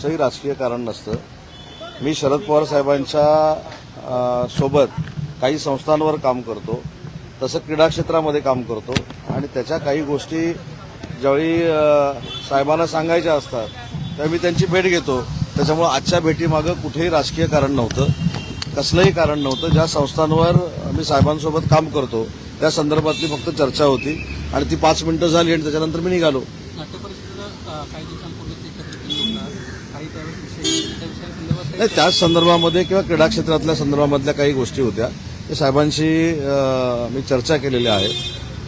कुठचंही राजकीय कारण नसतं. मी शरद पवार साहेबांच्या सोबत काही संस्थांवर काम करतो, तसं क्रीडा क्षेत्रामध्ये काम करतो आणि त्याच्या काही गोष्टी ज्यावेळी साहेबांना सांगायच्या असतात त्यावेळी मी त्यांची भेट घेतो. त्याच्यामुळे आजच्या भेटीमागं कुठेही राजकीय कारण नव्हतं, कसलंही कारण नव्हतं. ज्या संस्थांवर मी साहेबांसोबत काम करतो त्या संदर्भातली फक्त चर्चा होती आणि ती 5 मिनिटं झाली आणि त्याच्यानंतर मी निघालो. नाही, त्याच संदर्भामध्ये किंवा क्रीडा क्षेत्रातल्या संदर्भामधल्या काही गोष्टी होत्या त्या साहेबांशी मी चर्चा केलेल्या आहेत.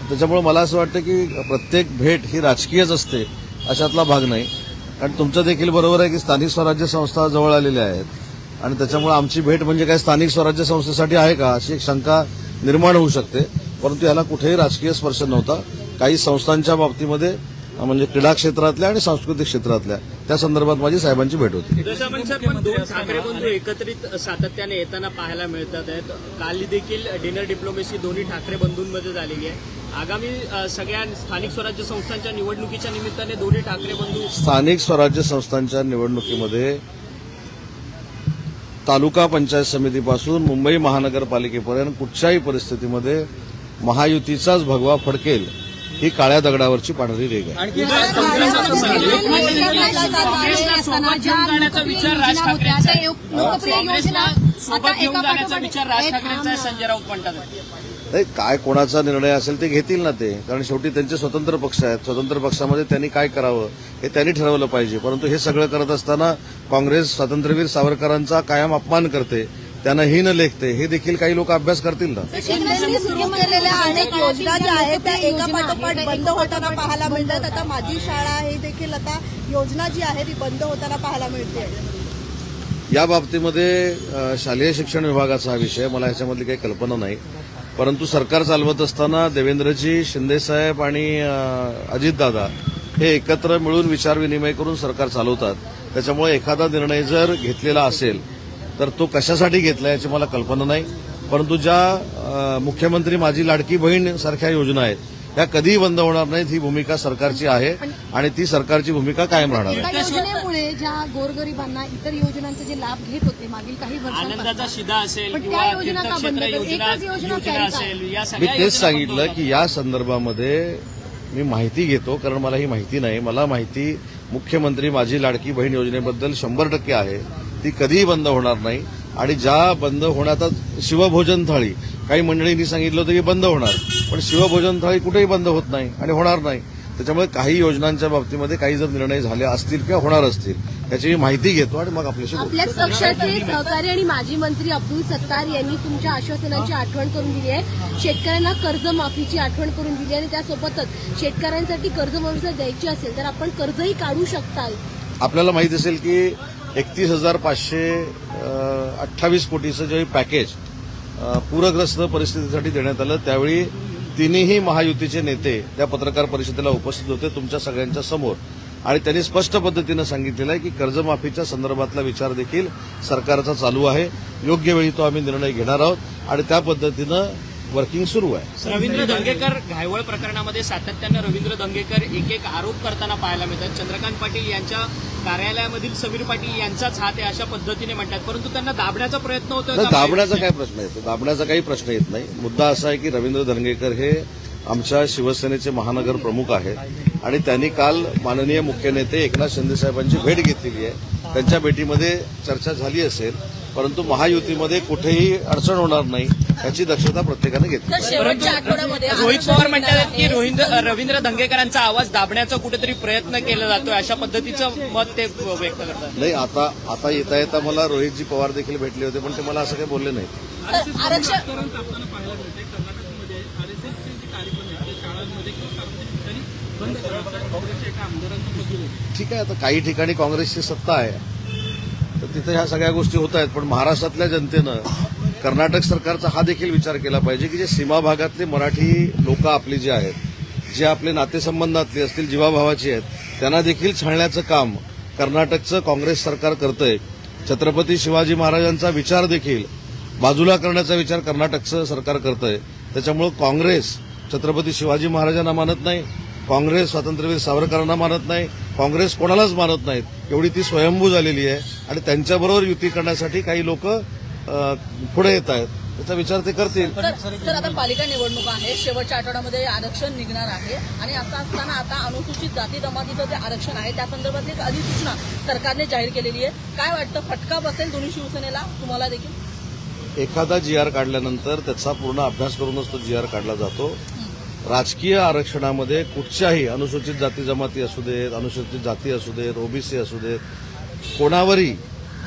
त्याच्यामुळे मला असं वाटतं की प्रत्येक भेट ही राजकीयच असते अशातला भाग नाही. कारण तुमचं देखील बरोबर आहे की स्थानिक स्वराज्य संस्था जवळ आलेल्या आहेत आणि त्याच्यामुळे आमची भेट म्हणजे काय स्थानिक स्वराज्य संस्थेसाठी आहे का अशी एक शंका निर्माण होऊ शकते. परंतु याला कुठेही राजकीय स्पर्श नव्हता. काही संस्थांच्या बाबतीमध्ये म्हणजे क्रीडा क्षेत्रातल्या आणि सांस्कृतिक क्षेत्रातल्या त्या संदर्भात माझी साहेबांची भेट होती. पण दोन ठाकरे बंधू एकत्रित सातत्याने येताना पाहायला मिळतात आहेत. काल देखील डिनर डिप्लोमेसी दोन्ही ठाकरे बंधूंमध्ये झालेली आहे. आगामी सगळ्या स्थानिक स्वराज्य संस्थांच्या निवडणुकीच्या निमित्ताने दोन्ही ठाकरे बंधू स्थानिक स्वराज्य संस्थांच्या निवडणुकीमध्ये तालुका पंचायत समितीपासून मुंबई महानगरपालिकेपर्यंत कुठच्याही परिस्थितीमध्ये महायुतीचाच भगवा फडकेल ही काळ्या दगडावरची पांढरी रेघ आहे. संजय राऊत म्हणतात नाही, काय कोणाचा निर्णय असेल ते घेतील ना ते, कारण शेवटी त्यांचे स्वतंत्र पक्ष आहेत. स्वतंत्र पक्षामध्ये त्यांनी काय करावं हे त्यांनी ठरवलं पाहिजे. परंतु हे सगळं करत असताना काँग्रेस स्वातंत्र्यवीर सावरकरांचा कायम अपमान करते, त्यांना ही न लेखते, हे देखील काही लोक अभ्यास करतील ना. शिंदेंनी सुरू केलेल्या अनेक योजना ज्या आहेत त्या एका पाठोपाठ बंद होताना पाहायला मिळतात. आता माझी शाळा हे देखील आता योजना जी आहे ती बंद होताना पाहायला मिळते. या बाबतीमध्ये शालेय शिक्षण विभागाचा हा विषय, मला ह्याच्यामधली काही कल्पना नाही. परंतु सरकार चालवत असताना देवेंद्रजी, शिंदेसाहेब आणि अजितदादा हे एकत्र मिळून विचारविनिमय करून सरकार चालवतात. त्याच्यामुळे एखादा निर्णय जर घेतलेला असेल तर तो कशासाठी घेतला याची मला कल्पना नाही. परंतु ज्या मुख्यमंत्री माझी लाडकी बहीण सारख्या योजना आहेत त्या कधीही बंद होणार नाहीत ही भूमिका सरकारची आहे आणि ती सरकारची भूमिका कायम राहणार आहे. योजनेमुळे ज्या गोरगरिबांना इतर योजनांचे जे लाभ घेत होते मागील काही वर्षांपासून, आनंदाचा शिदा असेल किंवा तीर्थक्षेत्र योजना असेल, या मी सगळ्या तेच सांगितलं की या संदर्भामध्ये मी माहिती घेतो, कारण मला ही माहिती नाही. मला माहिती मुख्यमंत्री माझी लाडकी बहीण योजनेबद्दल 100% आहे. ती कधीही बंद होणार नाही आणि ज्या बंद होण्याचा शिवभोजन थाळी काही मंडळींनी सांगितलं होतं की बंद होणार, पण शिवभोजन थाळी कुठेही बंद होत नाही आणि होणार नाही. त्याच्यामुळे काही योजनांच्या बाबतीमध्ये काही जर निर्णय झाले असतील किंवा होणार असतील त्याची मी माहिती घेतो आणि मग आपल्याशी बोलतो. आपल्याच पक्षाचे सहकारी आणि माजी मंत्री अब्दुल सत्तार यांनी तुमच्या आश्वासनांची आठवण करून दिली आहे. शेतकऱ्यांना कर्जमाफीची आठवण करून दिली आणि त्यासोबतच शेतकऱ्यांसाठी कर्जमाफी जर द्यायची असेल तर आपण कर्जही काढू शकताल. आपल्याला माहित असेल की 31,528 कोटीचं जे पॅकेज पूरग्रस्त परिस्थितीसाठी देण्यात आलं त्यावेळी तिन्ही महायुतीचे नेते त्या पत्रकार परिषदेला उपस्थित होते तुमच्या सगळ्यांच्या समोर आणि त्यांनी स्पष्ट पद्धतीनं सांगितलेलं आहे की कर्जमाफीच्या संदर्भातला विचार देखील सरकारचा चालू आहे. योग्य वेळी तो आम्ही निर्णय घेणार आहोत आणि त्या पद्धतीनं वर्किंग सुरू आहे. रवींद्र धंगेकर घायवळ प्रकरणामध्ये सातत्यानं रवींद्र धंगेकर एक आरोप करताना पाहायला मिळतात. चंद्रकांत पाटील यांच्या कार्यालयामधील समीर पाटील यांचाच हात आहे अशा पद्धतीने म्हणतात, परंतु त्यांना दाबण्याचा प्रयत्न होतो. दाबण्याचा काय प्रश्न येतो? दाबण्याचा काही प्रश्न येत नाही. मुद्दा असा आहे की रवींद्र धंगेकर हे आमच्या शिवसेनेचे महानगर प्रमुख आहेत आणि त्यांनी काल माननीय मुख्य नेते एकनाथ शिंदे साहेबांची भेट घेतलेली आहे. त्यांच्या भेटीमध्ये चर्चा झाली असेल, परंतु महायुतीमध्ये कुठेही अडचण होणार नाही याची दक्षता प्रत्येकाने घेतली. शेवटच्या आठवड्यामध्ये रोहित पवार म्हणतात की रवींद्र धंगेकरांचा आवाज दाबण्याचा कुठेतरी प्रयत्न केला जातोय अशा पद्धतीचं मत ते व्यक्त करतात. नाही, आता येता येता मला रोहितजी पवार देखील भेटले होते पण ते मला असं काही बोलले नाही. ठीक आहे, आता काही ठिकाणी काँग्रेसची सत्ता आहे तर तिथे ह्या सगळ्या गोष्टी होत आहेत. पण महाराष्ट्रातल्या जनतेनं कर्नाटक सरकारचा हा देखील विचार केला पाहिजे की जे सीमा भागातले मराठी लोक आपली जे आहेत, जे आपले नातेसंबंधातले असतील, जीवाभावाची आहेत, त्यांना देखील छळण्याचं काम कर्नाटकचं काँग्रेस सरकार करतंय. छत्रपती शिवाजी महाराजांचा विचार देखील बाजूला करण्याचा विचार कर्नाटकचं सरकार करतंय. त्याच्यामुळे काँग्रेस छत्रपती शिवाजी महाराजांना मानत नाही, काँग्रेस स्वातंत्र्यवीर सावरकरांना मानत नाही, काँग्रेस कोणालाच मानत नाहीत, एवढी ती स्वयंभू झालेली आहे आणि त्यांच्याबरोबर युती करण्यासाठी काही लोक पुढे येत आहेत. त्याचा विचार ते करतील. तर आता पालिका निवडणूक आहे, शेवटच्या आठवड्यामध्ये आरक्षण निघणार आहे आणि असं असताना आता अनुसूचित जाती जमातीचं जे आरक्षण आहे त्या संदर्भातली एक अधिसूचना सरकारने जाहीर केलेली आहे. काय वाटतं, फटका बसेल दोन्ही शिवसेनेला, तुम्हाला देखील? एखादा GR काढल्यानंतर त्याचा पूर्ण अभ्यास करूनच तो GR काढला जातो. राजकीय आरक्षणामध्ये कुठच्याही अनुसूचित जाती जमाती असू देत, अनुसूचित जाती असू देत, OBC असू देत, कोणावरही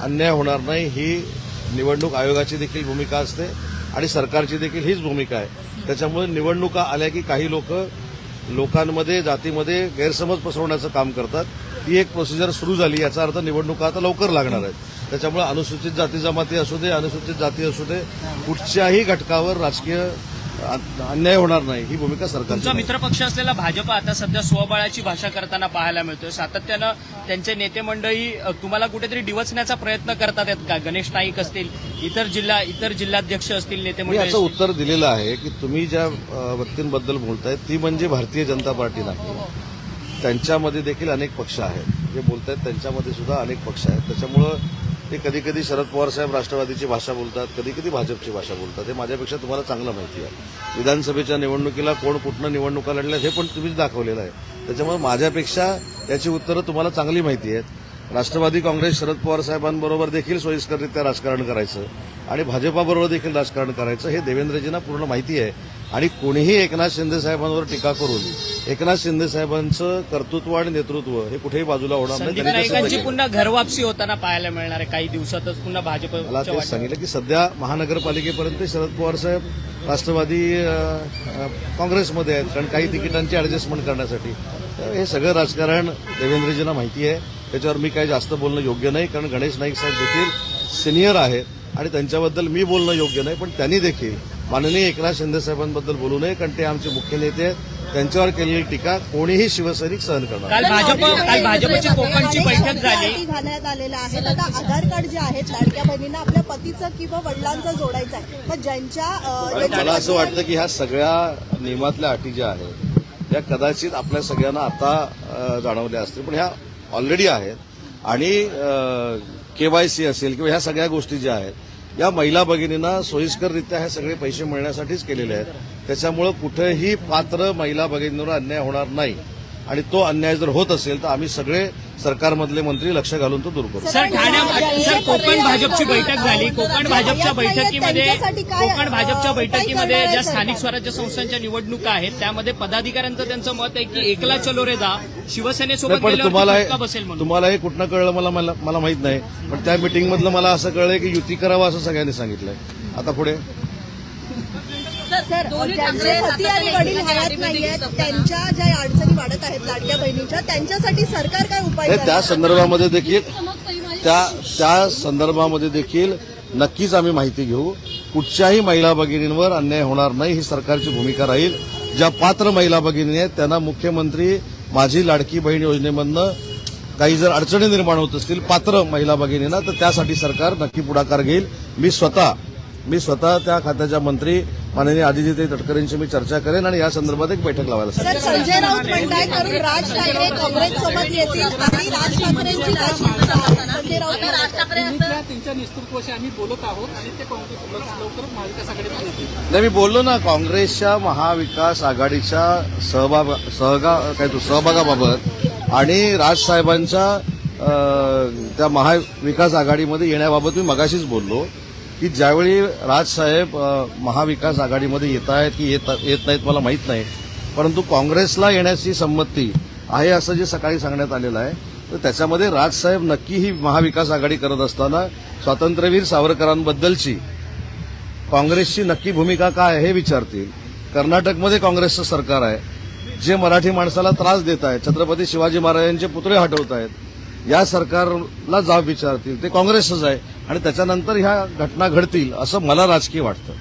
अन्याय होणार नाही ही निवडणूक आयोगाची देखील भूमिका असते आणि सरकारची देखील हीच भूमिका आहे. त्याच्यामुळे निवडणुका आल्या की काही लोकांमध्ये जातीमध्ये गैरसमज पसरवण्याचं काम करतात. ती एक प्रोसिजर सुरू झाली, याचा अर्थ निवडणुका आता लवकर लागणार आहेत. त्याच्यामुळे अनुसूचित जाती जमाती असू दे, अनुसूचित जाती असू दे, कुठच्याही घटकावर राजकीय अन्याय होणार नाही ही भूमिका सरकारची. तुमचा मित्रपक्ष असलेला भाजप आता सध्या स्वबळाची भाषा करताना पाहायला मिळतोय. सातत्यानं त्यांचे नेते मंडळी तुम्हाला कुठेतरी डिवचण्याचा प्रयत्न करतात आहेत का? गणेश नाईक असतील, इतर जिल्हाध्यक्ष असतील, नेते मी मंडळी याचं उत्तर दिलेलं आहे की तुम्ही ज्या व्यक्तींबद्दल बोलताय ती म्हणजे भारतीय जनता पार्टी नाही. त्यांच्यामध्ये देखील अनेक पक्ष आहेत, जे बोलतायत त्यांच्यामध्ये सुद्धा अनेक पक्ष आहेत. त्याच्यामुळं ते कधी कधी शरद पवार साहेब राष्ट्रवादीची भाषा बोलतात, कधी कधी भाजपची भाषा बोलतात. हे माझ्यापेक्षा तुम्हाला चांगलं माहिती आहे. विधानसभेच्या निवडणुकीला कोण कुठनं निवडणुका लढल्या हे पण तुम्हीच दाखवलेलं आहे. त्याच्यामुळे माझ्यापेक्षा याची उत्तरं तुम्हाला चांगली माहिती आहेत. राष्ट्रवादी काँग्रेस शरद पवार साहेबांबरोबर देखील सोयीस्कररित्या राजकारण करायचं आणि भाजपाबरोबर देखील राजकारण करायचं हे देवेंद्रजींना पूर्ण माहिती आहे. आणि कोणीही एकनाथ शिंदे साहेबांवर टीका करून एकनाथ शिंदे साहेबांचं कर्तृत्व आणि नेतृत्व हे कुठेही बाजूला होणार नाही. संदीप त्यांनी ते नाईकांची सिद्ध केलं. पुन्हा घरवापसी होताना पाहायला मिळणार आहे काही दिवसातच. पुन्हा मला भाजपच्या तेच वाटेवर. सांगितलं की सध्या महानगरपालिकेपर्यंत शरद पवार साहेब राष्ट्रवादी काँग्रेसमध्ये आहेत, कारण काही तिकिटांची ऍडजस्टमेंट करण्यासाठी. हे सगळं राजकारण देवेंद्रजींना माहिती आहे. त्याच्यावर मी काही जास्त बोलणं योग्य नाही, कारण गणेश नाईक साहेब देखील सिनियर आहेत आणि त्यांच्याबद्दल मी बोलणं योग्य नाही. पण त्यांनी देखील माननीय एकनाथ शिंदे साहेबांबद्दल बोलू नये, कारण ते आमचे मुख्य नेते आहेत. त्यांच्यावर केलेली टीका कोणीही शिवसैनिक सहन करणार. काल भाजपची कोकणची बैठक झाली. घालण्यात आलेलं आहे. आता आधार कार्ड जे आहेत लाडक्या बहिणींना आपल्या पतीचं किंवा वडिलांचं जोडायचं आहे. मग ज्यांच्या मला असं वाटतं की ह्या सगळ्या नियमातल्या अटी ज्या आहेत या कदाचित आपल्या सगळ्यांना आता जाणवल्या असतील, पण ह्या ऑलरेडी आहेत. आणि KYC असेल किंवा ह्या सगळ्या गोष्टी ज्या आहेत या महिला भगिनींना सोयीस्कररित्या हे सगळे पैसे मिळण्यासाठीच केलेले आहेत. त्याच्यामुळे कुठेही पात्र महिला भगिनींवर अन्याय होणार नाही. आणि तो अन्याय जर होत असेल तर आम्ही सगळे सरकारमधले मंत्री लक्ष घालून तो दूर करू. सर कोकण भाजपची बैठक झाली. कोकण भाजपच्या बैठकीमध्ये ज्या स्थानिक स्वराज्य संस्थांच्या निवडणुका आहेत त्यामध्ये पदाधिकाऱ्यांचं त्यांचं मत आहे की एकला चलो रे जा, शिवसेनेसोबत पण गेल्यावर फटका बसेल म्हणून. तुम्हाला हे कुठनं कळलं मला माहित नाही, पण त्या मिटिंगमधलं मला असं कळलंय की युती करावं असं सगळ्यांनी सांगितलंय. आता पुढे सर ज्यांचे पती आणि वडील हयात नाहीयेत त्यांच्या ज्या अडचणी वाढत आहेत लाडक्या बहिणीच्या, त्यांच्यासाठी सरकार काय उपाय त्या संदर्भामध्ये देखील नक्कीच आम्ही माहिती घेऊ. कुठच्याही महिला भगिनींवर अन्याय होणार नाही ही सरकारची भूमिका राहील. ज्या पात्र महिला भगिनी आहेत त्यांना मुख्यमंत्री माझी लाडकी बहीण योजनेमधनं काही जर अडचणी निर्माण होत असतील पात्र महिला भगिनींना, तर त्यासाठी सरकार नक्की पुढाकार घेईल. मी स्वतः त्या खात्याच्या मंत्री माननीय आदित्य तटकरेंशी मी चर्चा करेन आणि या संदर्भात एक बैठक लावायला सांगेन. सर संजय राऊत म्हणतायत करून राज ठाकरे काँग्रेससोबत येतील आणि राज ठाकरेंची संजय राऊत त्यांच्या नेतृत्वाशी आम्ही बोलत आहोत आणि ते काँग्रेस लवकरच महाविकास आघाडीमध्ये येतील. नाही, मी बोललो ना काँग्रेसच्या महाविकास आघाडीच्या सहभागाबाबत आणि राजसाहेबांच्या त्या महाविकास आघाडीमध्ये येण्याबाबत मी मगाशीच बोललो की ज्यावेळी राजसाहेब महाविकास आघाडीमध्ये येत आहेत की येत नाहीत मला माहीत नाही, परंतु काँग्रेसला येण्याची संमती आहे असं जे सकाळी सांगण्यात आलेलं आहे, तर त्याच्यामध्ये राजसाहेब नक्की ही महाविकास आघाडी करत असताना स्वातंत्र्यवीर सावरकरांबद्दलची काँग्रेसची नक्की भूमिका काय आहे हे विचारतील. कर्नाटकमध्ये काँग्रेसचं सरकार आहे जे मराठी माणसाला त्रास देत आहे, छत्रपती शिवाजी महाराजांचे पुतळे हटवत आहेत, या सरकारला जाब विचारतील. ते काँग्रेसच आहे आणि त्याच्यानंतर ह्या घटना घडतील असं मला राजकीय वाटतं.